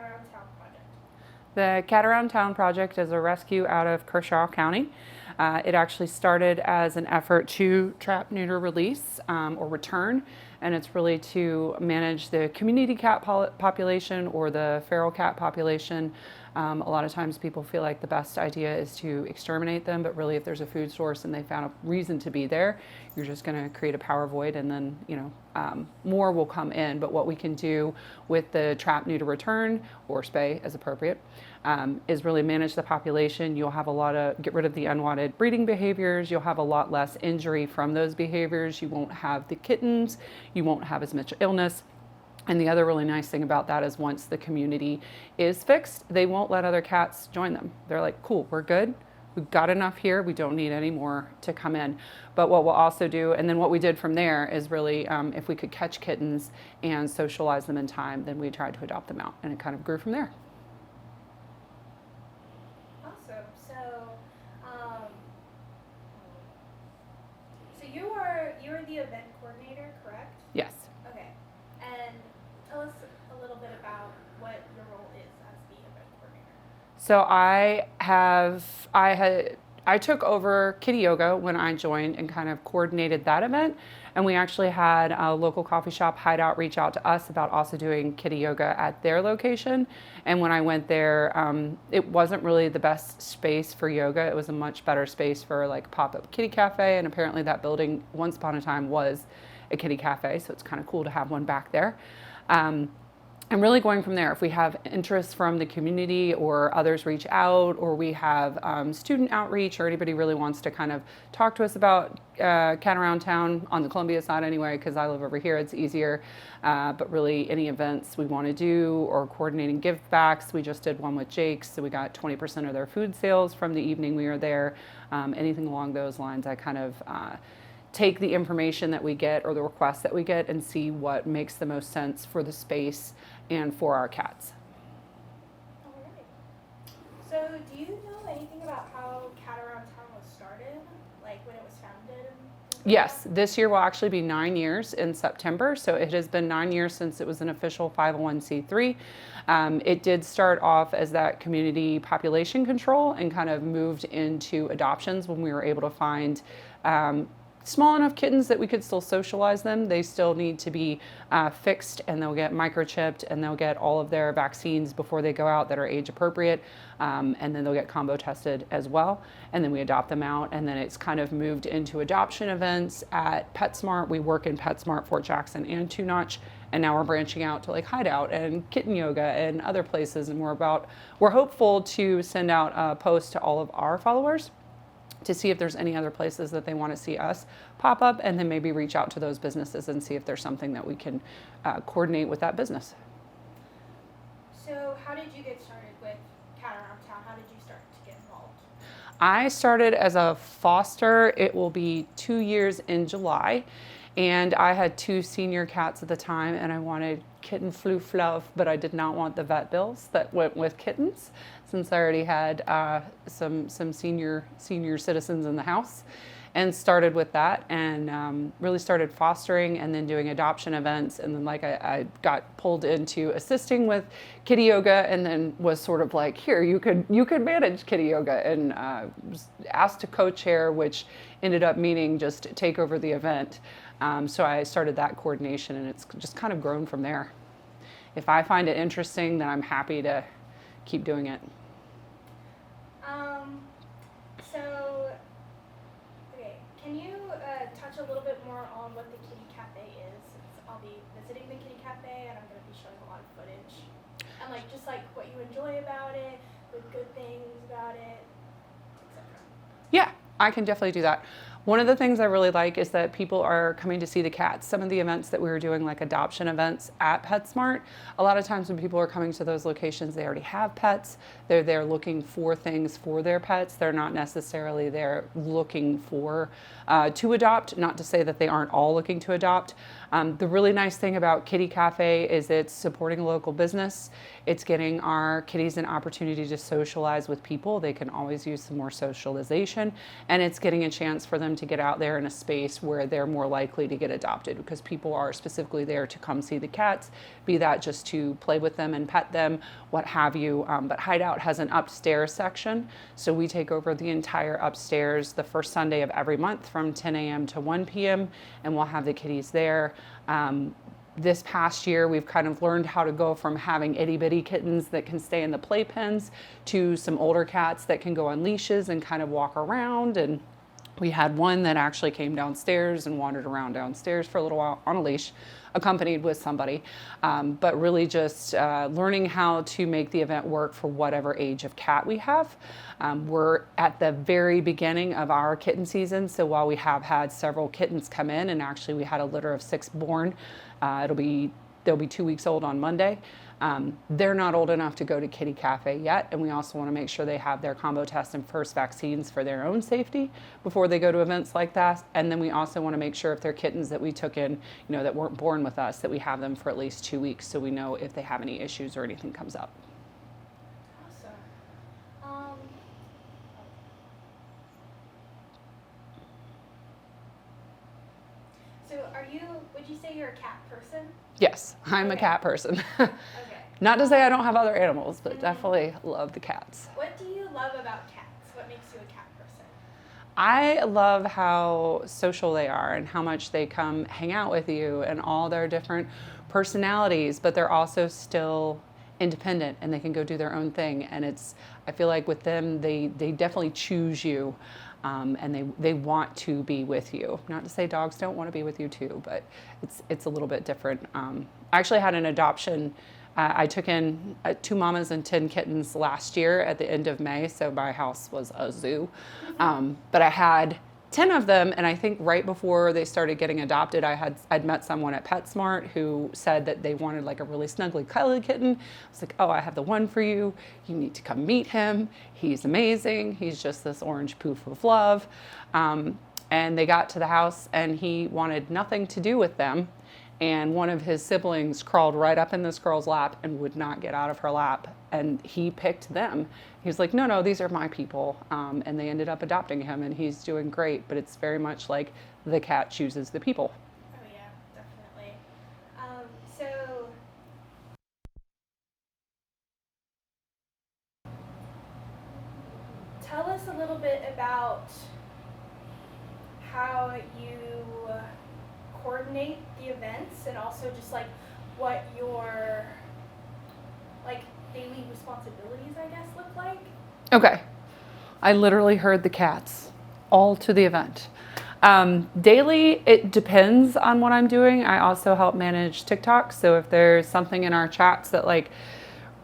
Cat Around Town project? The Cat Around Town project is a rescue out of Kershaw County. It actually started as an effort to trap, neuter, release, or return, and it's really to manage the community cat population or the feral cat population. A lot of times people feel like the best idea is to exterminate them, but really if there's a food source and they found a reason to be there, you're just going to create a power void, and then more will come in. But what we can do with the trap, neuter, return, or spay as appropriate, is really manage the population. You'll have get rid of the unwanted breeding behaviors. You'll have a lot less injury from those behaviors. You won't have the kittens. You won't have as much illness. And the other really nice thing about that is once the community is fixed, they won't let other cats join them. They're like, cool, we're good. We've got enough here. We don't need any more to come in. But what we'll also do, and then what we did from there is really, if we could catch kittens and socialize them in time, then we tried to adopt them out, and it kind of grew from there. Awesome. So you're the event coordinator, correct? Yes. Okay. And tell us a little bit about what your role is as the event coordinator. So I took over Kitty Yoga when I joined and kind of coordinated that event. And we actually had a local coffee shop, Hideout, reach out to us about also doing Kitty Yoga at their location. And when I went there, it wasn't really the best space for yoga. It was a much better space for like pop-up kitty cafe. And apparently that building once upon a time was a kitty cafe. So it's kind of cool to have one back there. And really going from there, if we have interest from the community or others reach out, or we have student outreach, or anybody really wants to kind of talk to us about Cat Around Town on the Columbia side anyway, because I live over here, it's easier. But really any events we want to do or coordinating give backs. We just did one with Jake's, so we got 20% of their food sales from the evening we were there. Anything along those lines, I kind of take the information that we get or the requests that we get and see what makes the most sense for the space and for our cats. All right. So do you know anything about how Cat Around Town was started? Like when it was founded? Yes, this year will actually be 9 years in September. So it has been 9 years since it was an official 501c3. It did start off as that community population control and kind of moved into adoptions when we were able to find small enough kittens that we could still socialize them. They still need to be fixed, and they'll get microchipped, and they'll get all of their vaccines before they go out that are age appropriate, and then they'll get combo tested as well, and then we adopt them out. And then it's kind of moved into adoption events at PetSmart. We work in PetSmart, Fort Jackson, and Two Notch, and now we're branching out to like Hideout and Kitten Yoga and other places. And we're hopeful to send out a post to all of our followers to see if there's any other places that they want to see us pop up, and then maybe reach out to those businesses and see if there's something that we can coordinate with that business. So how did you get started with Cat Around Town? How did you start to get involved? I started as a foster. It will be 2 years in July. And I had 2 senior cats at the time, and I wanted kitten flu fluff, but I did not want the vet bills that went with kittens, since I already had some senior citizens in the house, and started with that, and really started fostering and then doing adoption events. And then I got pulled into assisting with Kitty Yoga, and then was sort of like, here, you could manage Kitty Yoga, and was asked to co-chair, which ended up meaning just take over the event. So I started that coordination, and it's just kind of grown from there. If I find it interesting, then I'm happy to keep doing it. Okay, can you touch a little bit more on what the Kitty Cafe is? Since I'll be visiting the Kitty Cafe, and I'm going to be showing a lot of footage. And just what you enjoy about it, the good things about it, etc. Yeah, I can definitely do that. One of the things I really like is that people are coming to see the cats. Some of the events that we were doing, like adoption events at PetSmart, a lot of times when people are coming to those locations, they already have pets. They're there looking for things for their pets. They're not necessarily there looking for to adopt. Not to say that they aren't all looking to adopt. The really nice thing about Kitty Cafe is it's supporting a local business. It's getting our kitties an opportunity to socialize with people. They can always use some more socialization, and it's getting a chance for them them to get out there in a space where they're more likely to get adopted, because people are specifically there to come see the cats, be that just to play with them and pet them, what have you. But Hideout has an upstairs section, so we take over the entire upstairs the first Sunday of every month from 10 a.m. to 1 p.m. and we'll have the kitties there. This past year, we've kind of learned how to go from having itty bitty kittens that can stay in the playpens to some older cats that can go on leashes and kind of walk around. And we had one that actually came downstairs and wandered around downstairs for a little while on a leash, accompanied with somebody. But really just learning how to make the event work for whatever age of cat we have. We're at the very beginning of our kitten season, so while we have had several kittens come in, and actually we had a litter of 6 born, they'll be 2 weeks old on Monday. They're not old enough to go to Kitty Cafe yet, and we also want to make sure they have their combo test and first vaccines for their own safety before they go to events like that. And then we also want to make sure if they're kittens that we took in, that weren't born with us, that we have them for at least 2 weeks so we know if they have any issues or anything comes up. Awesome. So would you say you're a cat person? Yes, I'm a cat person. Not to say I don't have other animals, but definitely love the cats. What do you love about cats? What makes you a cat person? I love how social they are and how much they come hang out with you and all their different personalities, but they're also still independent and they can go do their own thing. And I feel like with them, they definitely choose you. And they want to be with you. Not to say dogs don't want to be with you too, but it's a little bit different. I actually had an adoption. I took in 2 mamas and 10 kittens last year at the end of May, so my house was a zoo. But I had 10 of them, and I think right before they started getting adopted, I'd met someone at PetSmart who said that they wanted like a really snuggly cuddly kitten. I was like, oh, I have the one for you. You need to come meet him. He's amazing. He's just this orange poof of love. And they got to the house and he wanted nothing to do with them. And one of his siblings crawled right up in this girl's lap and would not get out of her lap. And he picked them. He was like, no, these are my people. And they ended up adopting him and he's doing great. But it's very much like the cat chooses the people. Oh yeah, definitely. So tell us a little bit about how you coordinate the events and also just like what your daily responsibilities, I guess, look like. Okay. I literally herd the cats all to the event. Daily, it depends on what I'm doing. I also help manage TikTok. So if there's something in our chats that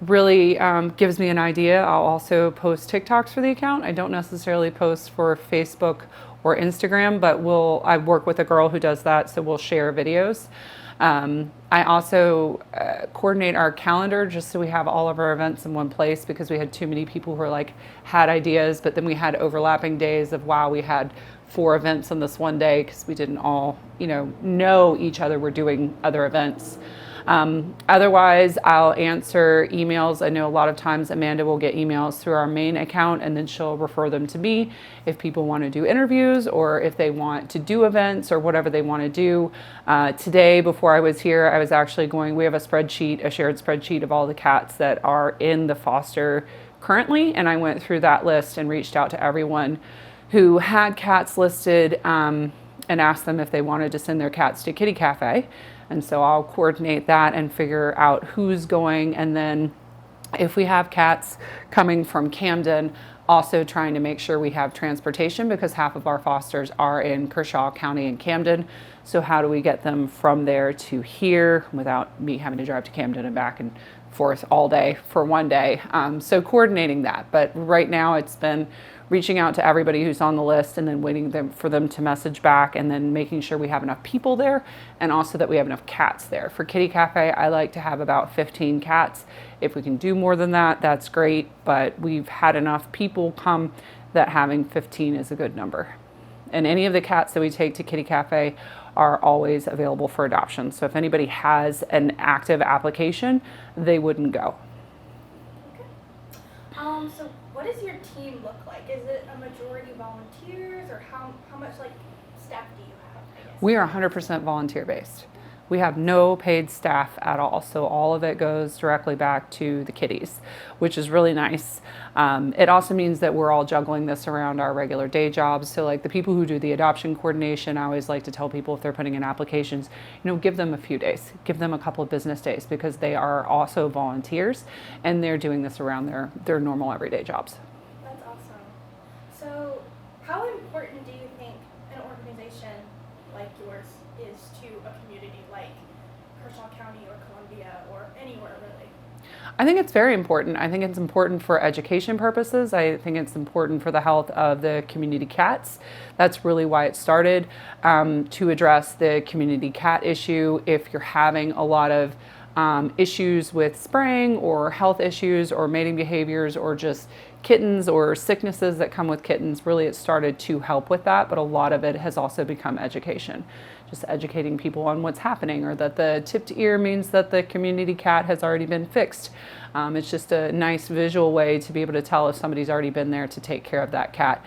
really gives me an idea, I'll also post TikToks for the account. I don't necessarily post for Facebook or Instagram, but I work with a girl who does that, so we'll share videos. I also coordinate our calendar just so we have all of our events in one place, because we had too many people who had ideas, but then we had overlapping days of, wow, we had 4 events on this one day because we didn't all, know each other were doing other events. Otherwise, I'll answer emails. I know a lot of times Amanda will get emails through our main account and then she'll refer them to me if people want to do interviews or if they want to do events or whatever they want to do. Today, before I was here, I was actually we have a shared spreadsheet of all the cats that are in the foster currently, and I went through that list and reached out to everyone who had cats listed and asked them if they wanted to send their cats to Kitty Cafe. And so I'll coordinate that and figure out who's going. And then if we have cats coming from Camden, also trying to make sure we have transportation, because half of our fosters are in Kershaw County and Camden. So how do we get them from there to here without me having to drive to Camden and back and forth all day for one day? So coordinating that. But right now it's been reaching out to everybody who's on the list and then waiting for them to message back, and then making sure we have enough people there and also that we have enough cats there. For Kitty Cafe, I like to have about 15 cats. If we can do more than that, that's great, but we've had enough people come that having 15 is a good number. And any of the cats that we take to Kitty Cafe are always available for adoption. So if anybody has an active application, they wouldn't go. Okay. So what does your team look like? Is it a majority volunteers, or how how much like staff do you have, I guess? We are 100% volunteer based. We have no paid staff at all, so all of it goes directly back to the kitties, which is really nice. It also means that we're all juggling this around our regular day jobs. So like the people who do the adoption coordination, I always like to tell people if they're putting in applications, give them a few days, give them a couple of business days, because they are also volunteers and they're doing this around their normal everyday jobs. That's awesome. So how important do you think an organization like yours is to a community like Kershaw County or Columbia or anywhere really? I think it's very important. I think it's important for education purposes. I think it's important for the health of the community cats. That's really why it started, to address the community cat issue. If you're having a lot of issues with spraying or health issues or mating behaviors or just kittens or sicknesses that come with kittens, really it started to help with that, but a lot of it has also become education. Just educating people on what's happening, or that the tipped ear means that the community cat has already been fixed. It's just a nice visual way to be able to tell if somebody's already been there to take care of that cat.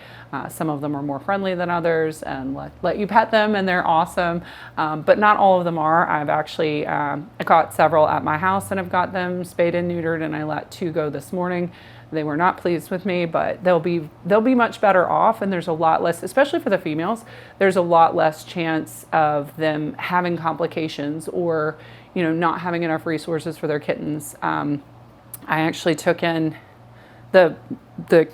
Some of them are more friendly than others and let you pet them, and they're awesome, but not all of them are. I've actually I got several at my house and I've got them spayed and neutered, and I let 2 go this morning. They were not pleased with me, but they'll be much better off, and there's a lot less, especially for the females, there's a lot less chance of them having complications or not having enough resources for their kittens. I actually took in the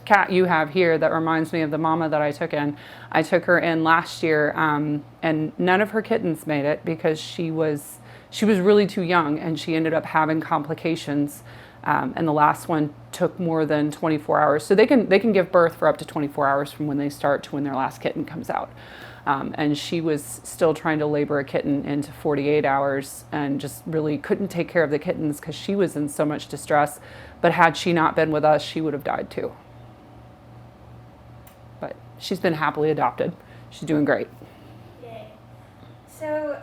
cat you have here that reminds me of the mama that I took in. I took her in last year, and none of her kittens made it because she was really too young, and she ended up having complications. And the last one took more than 24 hours. So they can give birth for up to 24 hours from when they start to when their last kitten comes out. And she was still trying to labor a kitten into 48 hours and just really couldn't take care of the kittens because she was in so much distress. But had she not been with us, she would have died too. But she's been happily adopted. She's doing great. Yay. So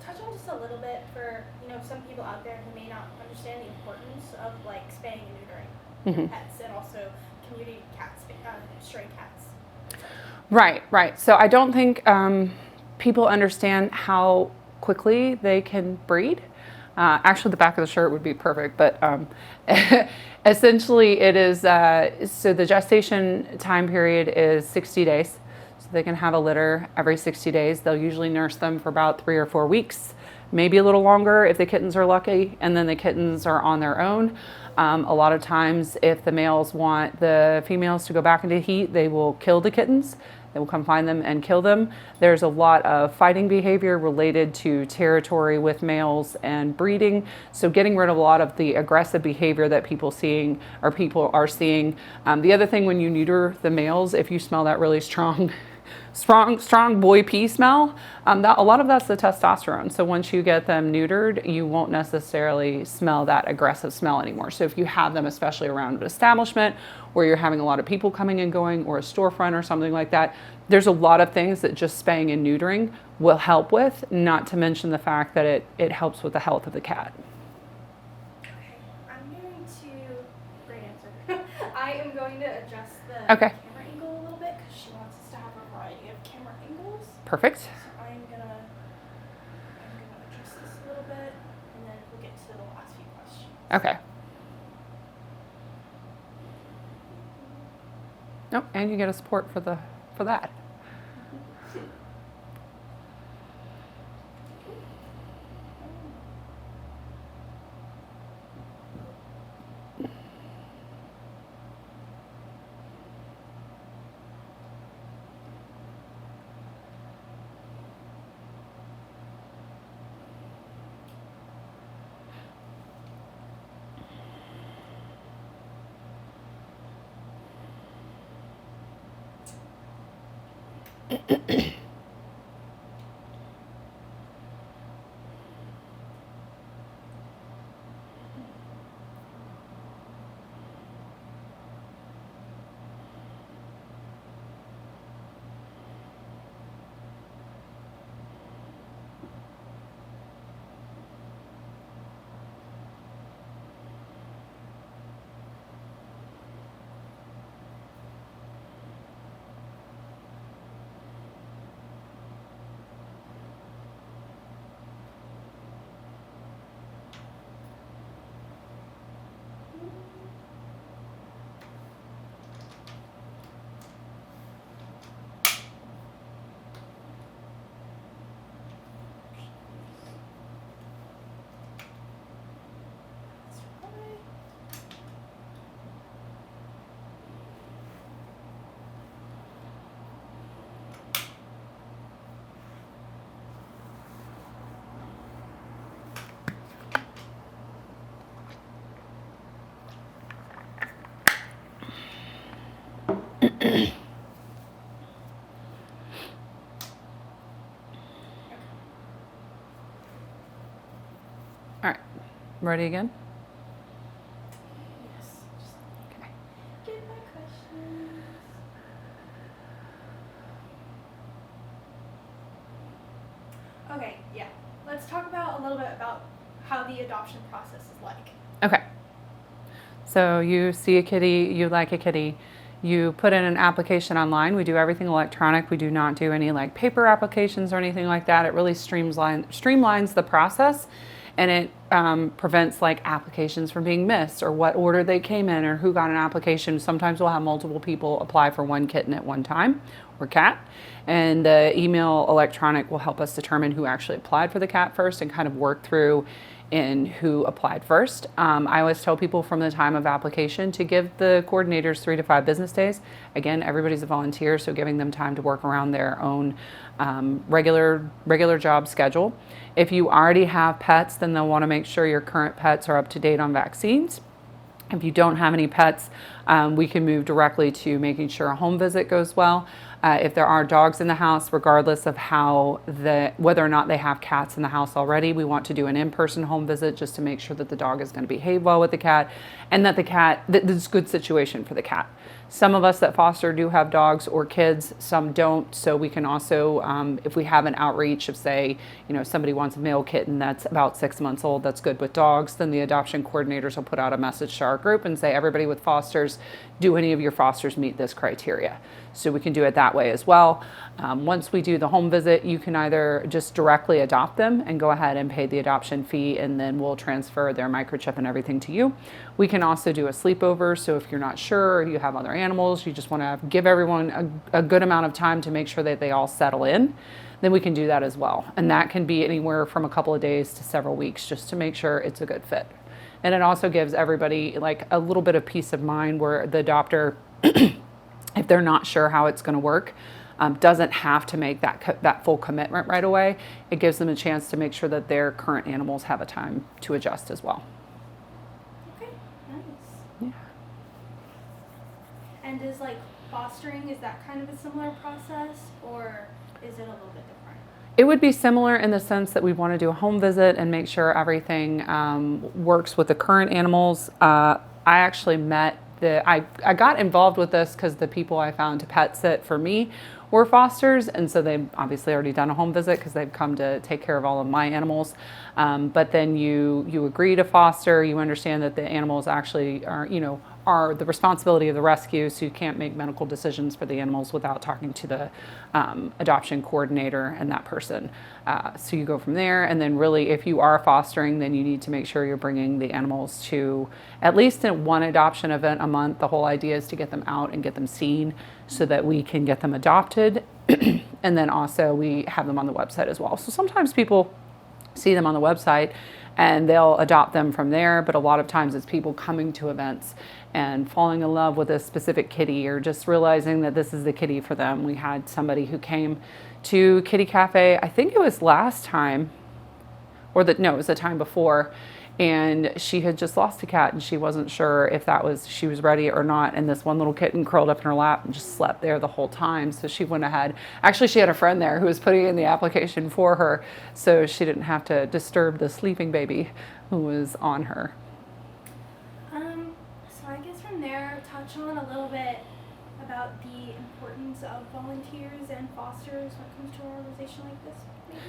touch on just a little bit for some people out there who may not understand the importance of like spaying and neutering your pets, and also community cats, stray cats. Right. So I don't think people understand how quickly they can breed. Actually, the back of the shirt would be perfect, but essentially it is, so the gestation time period is 60 days. So they can have a litter every 60 days. They'll usually nurse them for about 3 or 4 weeks, maybe a little longer if the kittens are lucky, and then the kittens are on their own. A lot of times if the males want the females to go back into heat, they will kill the kittens. They will come find them and kill them. There's a lot of fighting behavior related to territory with males and breeding. So getting rid of a lot of the aggressive behavior that people are seeing. The other thing, when you neuter the males, if you smell that really strong boy pee smell, that a lot of that's the testosterone. So once you get them neutered, you won't necessarily smell that aggressive smell anymore. So if you have them, especially around an establishment where you're having a lot of people coming and going, or a storefront or something like that, there's a lot of things that just spaying and neutering will help with, not to mention the fact that it helps with the health of the cat. Okay, great answer. I am going to adjust the Okay. camera angle a little bit because she wants us to have a variety of camera angles. Perfect. So I'm gonna adjust this a little bit, and then we'll get to the last few questions. Okay. Nope, and you get a support for that. All right, ready again? Yes. Just Okay. get my questions. Okay, yeah. Let's talk about a little bit about how the adoption process is like. Okay. So you see a kitty, you like a kitty, you put in an application online. We do everything electronic. We do not do any like paper applications or anything like that. It really streamlines the process, and it prevents like applications from being missed or what order they came in or who got an application. Sometimes we'll have multiple people apply for one kitten at one time or cat, and the email electronic will help us determine who actually applied for the cat first and kind of work through in who applied first. I always tell people from the time of application to give the coordinators 3 to 5 business days. Again, everybody's a volunteer, so giving them time to work around their own regular job schedule. If you already have pets, then they'll want to make sure your current pets are up to date on vaccines. If you don't have any pets, we can move directly to making sure a home visit goes well. If there are dogs in the house, regardless of whether or not they have cats in the house already, we want to do an in-person home visit just to make sure that the dog is going to behave well with the cat and that it's a good situation for the cat. Some of us that foster do have dogs or kids, some don't. So we can also, if we have an outreach of say, somebody wants a male kitten that's about 6 months old, that's good with dogs, then the adoption coordinators will put out a message to our group and say, everybody with fosters, do any of your fosters meet this criteria? So we can do it that way as well. Once we do the home visit, you can either just directly adopt them and go ahead and pay the adoption fee, and then we'll transfer their microchip and everything to you. We can also do a sleepover. So if you're not sure, you have other animals, you just want to give everyone a good amount of time to make sure that they all settle in, then we can do that as well. And that can be anywhere from a couple of days to several weeks just to make sure it's a good fit. And it also gives everybody like a little bit of peace of mind where the adopter, if they're not sure how it's going to work, doesn't have to make that full commitment right away. It gives them a chance to make sure that their current animals have a time to adjust as well. Okay, nice. Yeah. And is like fostering, is that kind of a similar process, or is it a little bit different? It would be similar in the sense that we want to do a home visit and make sure everything works with the current animals. I actually met I got involved with this because the people I found to pet sit for me were fosters, and so they've obviously already done a home visit because they've come to take care of all of my animals. But then you agree to foster. You understand that the animals actually are the responsibility of the rescue, so you can't make medical decisions for the animals without talking to the adoption coordinator and that person. So you go from there, and then really if you are fostering, then you need to make sure you're bringing the animals to at least one adoption event a month. The whole idea is to get them out and get them seen so that we can get them adopted. And then also we have them on the website as well. So sometimes people see them on the website and they'll adopt them from there, but a lot of times it's people coming to events and falling in love with a specific kitty or just realizing that this is the kitty for them. We had somebody who came to Kitty Cafe, I think it was last time, it was the time before, and she had just lost a cat and she wasn't sure if she was ready or not, and this one little kitten curled up in her lap and just slept there the whole time. So she went ahead, actually she had a friend there who was putting in the application for her, so she didn't have to disturb the sleeping baby who was on her. So I guess from there, touch on a little bit about the importance of volunteers and fosters when it comes to an organization like this, maybe?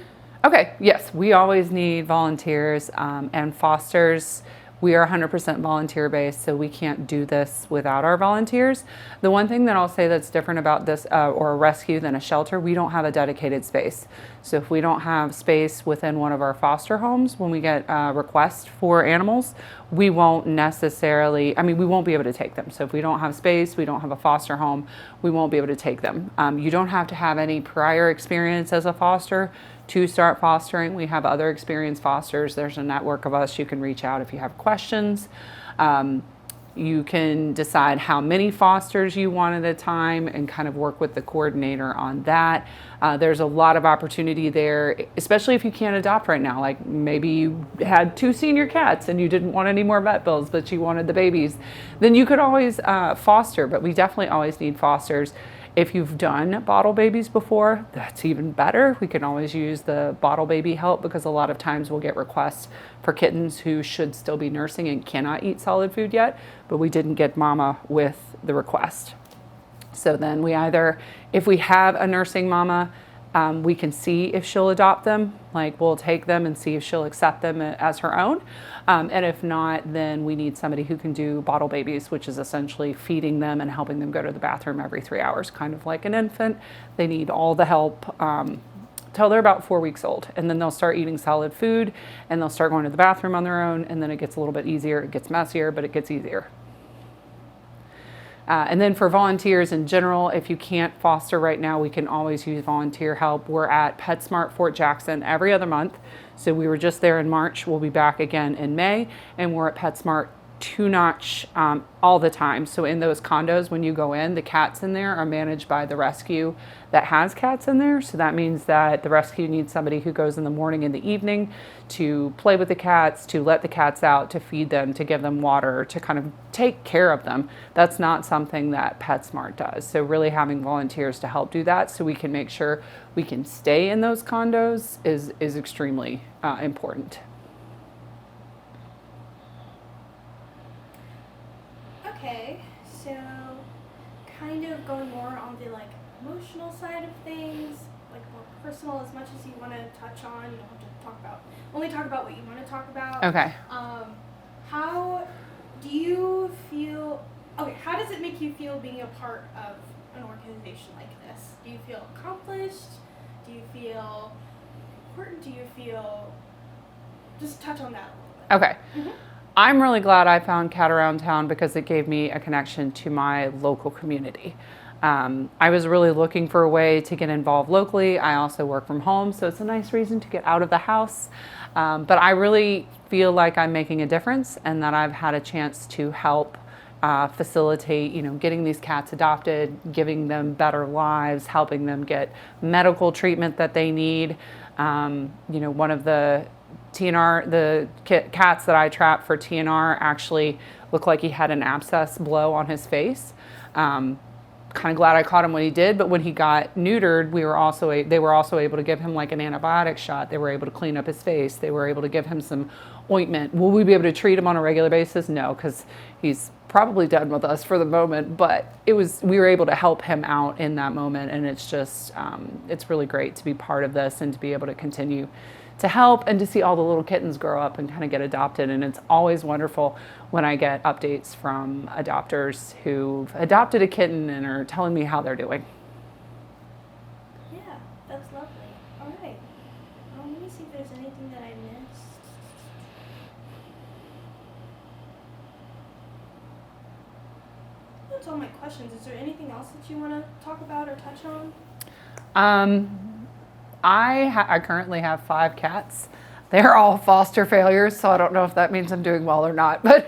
Okay, yes, we always need volunteers and fosters. We are 100% volunteer based, so we can't do this without our volunteers. The one thing that I'll say that's different about this or a rescue than a shelter, we don't have a dedicated space. So if we don't have space within one of our foster homes, when we get requests for animals, we won't be able to take them. So if we don't have space, we don't have a foster home, we won't be able to take them. You don't have to have any prior experience as a foster to start fostering. We have other experienced fosters. There's a network of us you can reach out if you have questions. You can decide how many fosters you want at a time and kind of work with the coordinator on that. There's a lot of opportunity there, especially if you can't adopt right now. Like maybe you had 2 senior cats and you didn't want any more vet bills, but you wanted the babies. Then you could always foster, but we definitely always need fosters. If you've done bottle babies before, that's even better. We can always use the bottle baby help because a lot of times we'll get requests for kittens who should still be nursing and cannot eat solid food yet, but we didn't get mama with the request. So then we either, if we have a nursing mama, we can see if she'll adopt them. Like we'll take them and see if she'll accept them as her own. And if not, then we need somebody who can do bottle babies, which is essentially feeding them and helping them go to the bathroom every 3 hours, kind of like an infant. They need all the help till they're about 4 weeks old. And then they'll start eating solid food and they'll start going to the bathroom on their own. And then it gets a little bit easier. It gets messier, but it gets easier. And then for volunteers in general, if you can't foster right now, we can always use volunteer help. We're at PetSmart Fort Jackson every other month. So we were just there in March. We'll be back again in May. And we're at PetSmart 2-notch all the time. So in those condos, when you go in, the cats in there are managed by the rescue that has cats in there. So that means that the rescue needs somebody who goes in the morning and the evening to play with the cats, to let the cats out, to feed them, to give them water, to kind of take care of them. That's not something that PetSmart does. So really having volunteers to help do that so we can make sure we can stay in those condos is extremely important. Okay, so kind of going more on the like emotional side of things, like more personal, as much as you want to touch on. You don't have to talk about, only talk about what you want to talk about. Okay. How do you feel, okay, how does it make you feel being a part of an organization like this? Do you feel accomplished? Do you feel important? Do you feel, just touch on that a little bit. Okay. Mm-hmm. I'm really glad I found Cat Around Town because it gave me a connection to my local community. I was really looking for a way to get involved locally. I also work from home, so it's a nice reason to get out of the house. But I really feel like I'm making a difference and that I've had a chance to help facilitate, getting these cats adopted, giving them better lives, helping them get medical treatment that they need. One of the TNR, the cats that I trapped for TNR actually looked like he had an abscess blow on his face. Kind of glad I caught him when he did, but when he got neutered, they were also able to give him like an antibiotic shot. They were able to clean up his face. They were able to give him some ointment. Will we be able to treat him on a regular basis? No, because he's probably done with us for the moment, but we were able to help him out in that moment. And it's just, it's really great to be part of this and to be able to continue to help and to see all the little kittens grow up and kind of get adopted. And it's always wonderful when I get updates from adopters who've adopted a kitten and are telling me how they're doing. Yeah, that's lovely. All right. Let me see if there's anything that I missed. That's all my questions. Is there anything else that you want to talk about or touch on? I currently have 5 cats. They're all foster failures, so I don't know if that means I'm doing well or not. But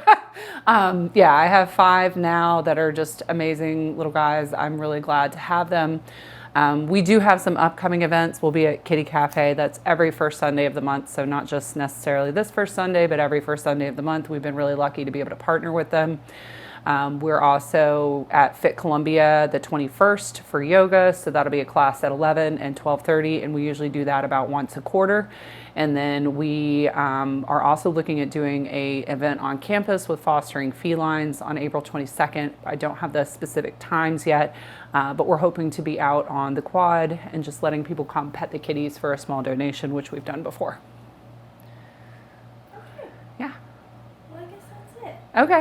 yeah, I have 5 now that are just amazing little guys. I'm really glad to have them. We do have some upcoming events. We'll be at Kitty Cafe. That's every first Sunday of the month. So not just necessarily this first Sunday, but every first Sunday of the month. We've been really lucky to be able to partner with them. We're also at Fit Columbia the 21st for yoga, so that'll be a class at 11 and 12:30, and we usually do that about once a quarter. And then we are also looking at doing an event on campus with fostering felines on April 22nd. I don't have the specific times yet, but we're hoping to be out on the quad and just letting people come pet the kitties for a small donation, which we've done before. Okay. Yeah. Well, I guess that's it. Okay.